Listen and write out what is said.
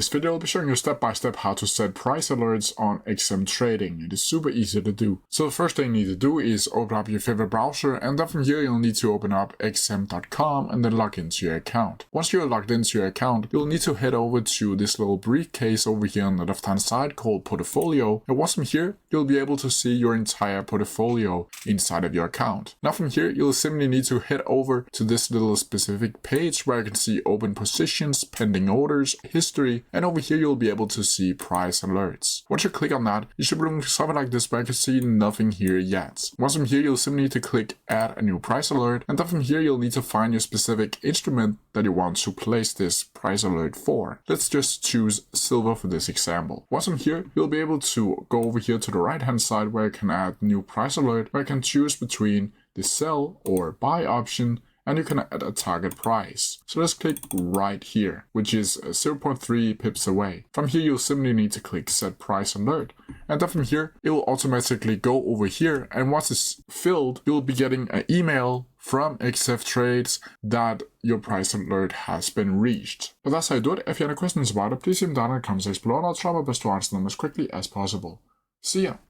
this video, I'll be showing you step by step how to set price alerts on XM Trading. It is super easy to do. So the first thing you need to do is open up your favorite browser, and then from here you'll need to open up xm.com and then log into your account. Once you're logged into your account, you'll need to head over to this little briefcase over here on the left hand side called Portfolio. And once from here, you'll be able to see your entire portfolio inside of your account. Now from here, you'll simply need to head over to this little specific page where you can see open positions, pending orders, history, and over here you'll be able to see price alerts. Once you click on that, you should be looking something like this, but I can see nothing here yet. Once from here, you'll simply need to click add a new price alert, and then from here you'll need to find your specific instrument that you want to place this price alert for. Let's just choose silver for this example. Once from here, you'll be able to go over here to the right hand side where you can add new price alert, where you can choose between the sell or buy option, and you can add a target price. So let's click right here, which is 0.3 pips away. From here, you'll simply need to click set price alert. And then from here, it will automatically go over here. And once it's filled, you'll be getting an email from XF Trades that your price alert has been reached. But that's how you do it. If you have any questions about it, please leave them down in the comment section below, and I'll try my best to answer them as quickly as possible. See ya!